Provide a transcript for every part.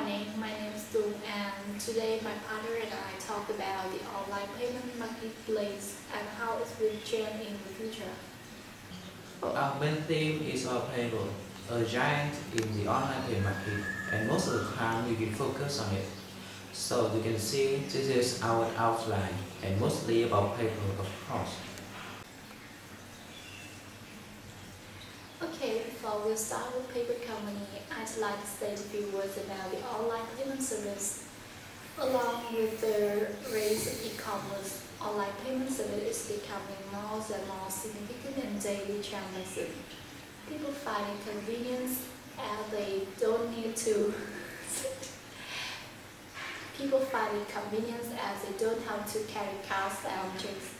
morning, my name is Dung, and today my partner and I talk about the online payment marketplace and how it will change in the future. Our main theme is our payroll, a giant in the online payment market, and most of the time we will focus on it. So you can see this is our outline, and mostly about payroll, of course. Okay, before we start with paper company, I'd like to say a few words about the online payment service. Along with the rise of e-commerce, online payment service is becoming more and more significant in daily transactions. People find it convenient as they don't need to have to carry cards and checks.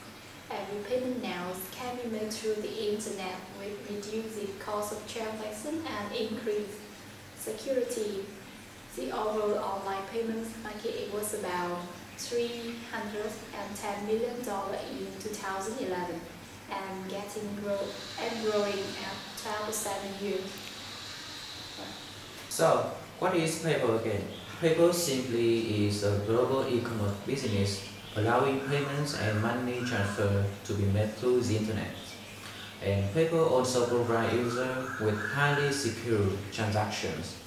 Every payment now can be made through the internet, which reduces the cost of transaction and increase security. The overall online payments market was about $310 million in 2011 and growing at 12% a year. So, what is PayPal again? PayPal simply is a global e-commerce business allowing payments and money transfer to be made through the internet. And PayPal also provides users with highly secure transactions.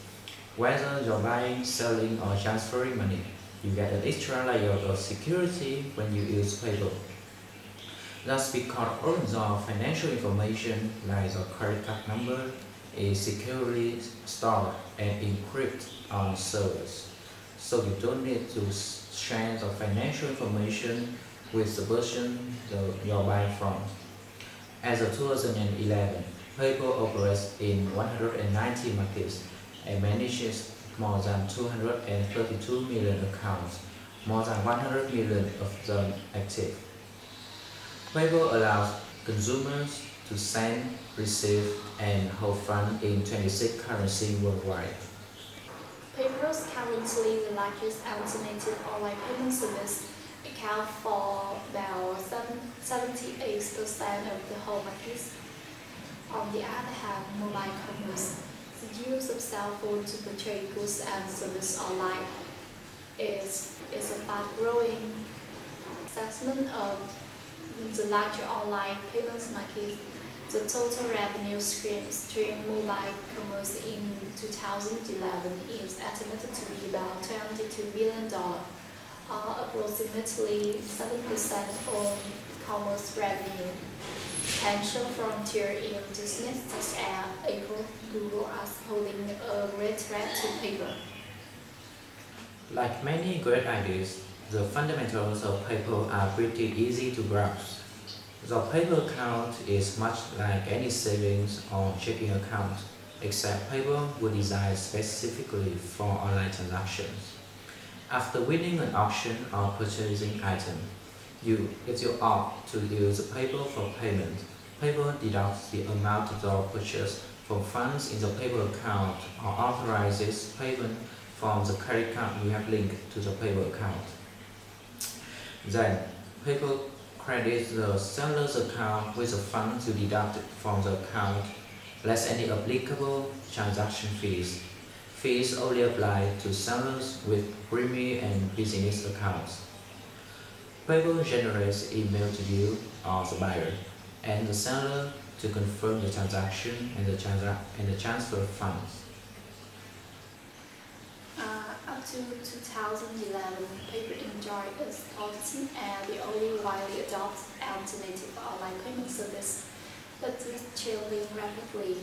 Whether you're buying, selling, or transferring money, you get an extra layer of security when you use PayPal. That's because all your financial information, like your credit card number, is securely stored and encrypted on servers. So you don't need to share the financial information with the person you're buying from. As of 2011, PayPal operates in 190 markets and manages more than 232 million accounts, more than 100 million of them active. PayPal allows consumers to send, receive, and hold funds in 26 currencies worldwide. PayPal is currently the largest alternative online payment service, account for about 78% of the whole market. On the other hand, mobile commerce, the use of cell phone to purchase goods and services online, is a fast-growing segment of the larger online payments market. The total revenue stream mobile commerce in 2011 is estimated to be about $22 billion, or approximately 7% of commerce revenue. Potential frontier in business such as Apple, Google are holding a great threat to PayPal. Like many great ideas, the fundamentals of PayPal are pretty easy to grasp. The PayPal account is much like any savings or checking account, except PayPal was designed specifically for online transactions. After winning an auction or purchasing item, if you opt to use PayPal for payment, PayPal deducts the amount of the purchase from funds in the PayPal account or authorizes payment from the credit card you have linked to the PayPal account. Then, PayPal credits the seller's account with the funds you deducted from the account, less any applicable transaction fees. Fees only apply to sellers with premium and business accounts. PayPal generates email to you or the buyer and the seller to confirm the transaction and the transfer of funds. Up to 2011, PayPal enjoyed its position as the only widely adopted alternative online payment service, but this is changing rapidly.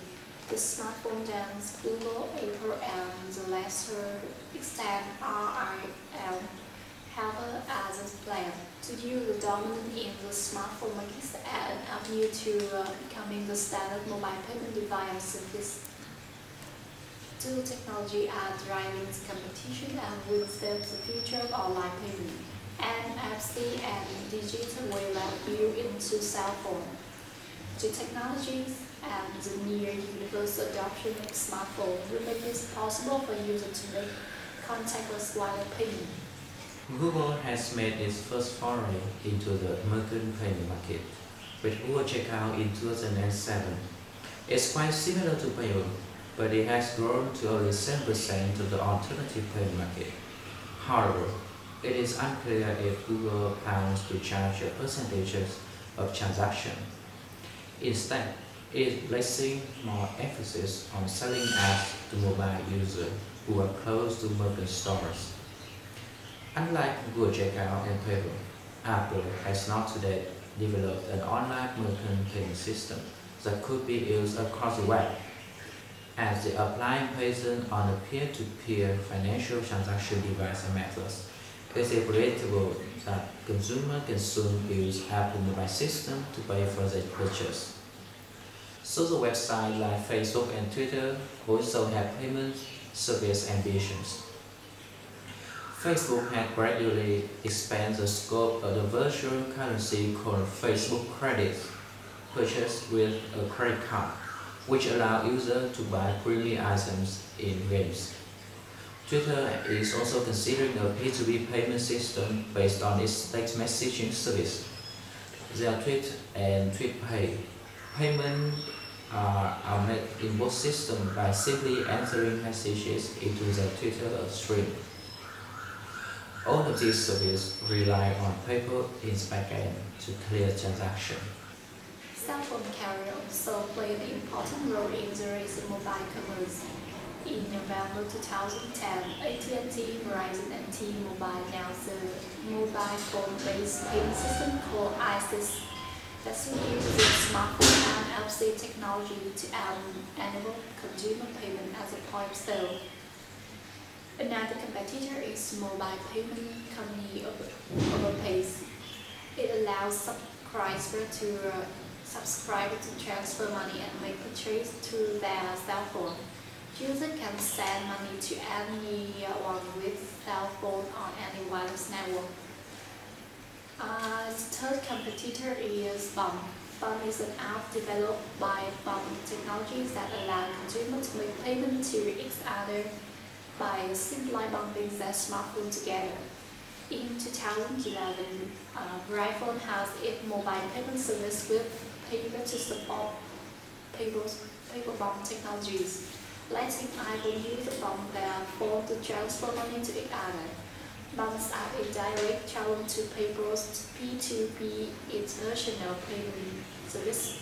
The smartphone giants Google, Apple, and the lesser extent RIM have other plans to use the dominant in the smartphone market and appeal to becoming the standard mobile payment device service. Two technology are driving the competition and will shape the future of online payment. NFC and digital wallet built into cell phone. The technologies and the near universal adoption of smartphone will make it possible for users to make contactless wallet payment. Google has made its first foray into the American payment market with Google Checkout in 2007. It's quite similar to PayPal, but it has grown to only 7% of the alternative payment market. However, it is unclear if Google plans to charge a percentage of transaction. Instead, it is placing more emphasis on selling apps to mobile users who are close to merchant stores. Unlike Google Checkout and PayPal, Apple has not to date developed an online merchant payment system that could be used across the web, as the applying patent on a peer-to-peer financial transaction device and methods. It is predictable that consumers can soon use Apple mobile system to pay for their purchase. Social websites like Facebook and Twitter also have payment service ambitions. Facebook has gradually expanded the scope of the virtual currency called Facebook Credit, purchased with a credit card, which allows users to buy premium items in games. Twitter is also considering a P2P payment system based on its text messaging service. Their Tweet and TweetPay payments are made in both systems by simply entering messages into the Twitter stream. All of these services rely on PayPal in backend to clear transactions. Cell phone carriers also play an important role in the recent mobile commerce. In November 2010, AT&T, Verizon, and T-Mobile announced a mobile phone-based payment system called ISIS that uses smartphone and NFC technology to enable consumer payment at the point of sale. Another competitor is mobile payment company Overpays. It allows subscribers to transfer money and make purchases through their cell phone. Users can send money to anyone with cell phone on any wireless network. The third competitor is Bump. Bump is an app developed by Bump Technologies that allows consumers to make payment to each other by simply bumping their smartphone together. In 2011, Verizon has its mobile payment service with PayPal to support PayPal Bump Technologies, letting iPhone users bump their phone to transfer money to each other. Bumps are a direct challenge to PayPal's P2P international payment service.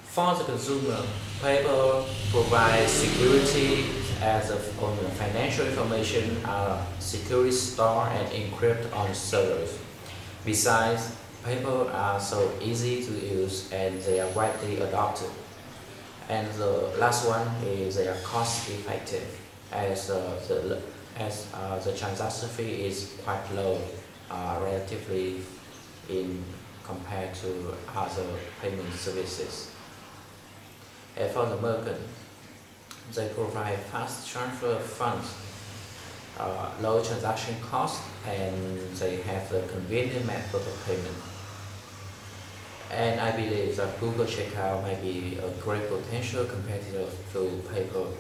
For the consumer, PayPal provides security as on the financial information are securely stored and encrypted on servers. Besides, PayPal are so easy to use and they are widely adopted. And the last one is they are cost effective as the transaction fee is quite low relatively in compared to other payment services. And for the merchant, they provide fast transfer of funds, low transaction costs, and they have a convenient method of payment. And I believe that Google Checkout might be a great potential competitor to PayPal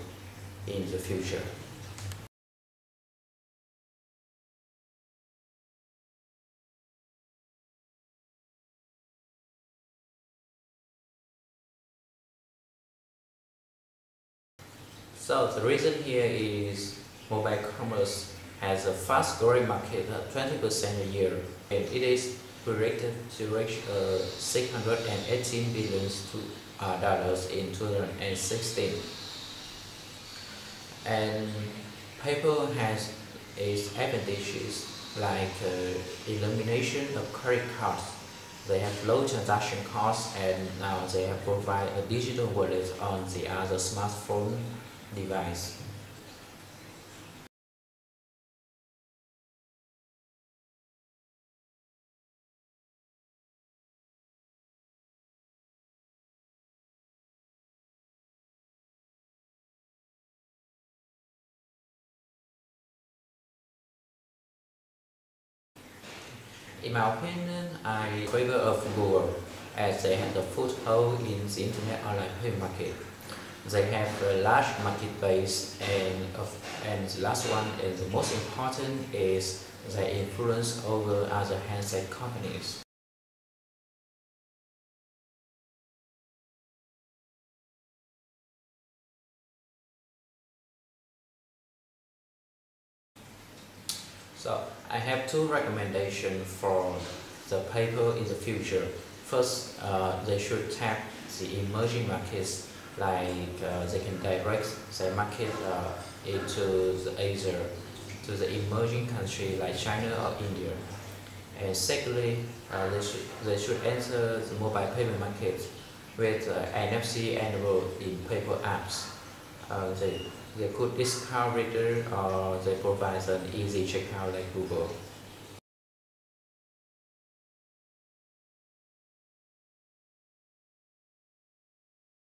in the future. So the reason here is mobile commerce has a fast-growing market of 20% a year, and it is predicted to reach $618 billion in 2016. And PayPal has its advantages like elimination of credit cards. They have low transaction costs, and now they have provided a digital wallet on the other smartphone device. In my opinion, I favor of Google as they have the foothold in the internet online payment market. They have a large market base, and the last one and the most important is their influence over other handset companies. So I have two recommendations for the paper in the future. First, they should tap the emerging markets, like they can direct their market into the Asia, to the emerging country like China or India. And secondly, they should enter the mobile payment market with NFC enabled in paper apps. They could discount reader, or they provide an easy checkout like Google.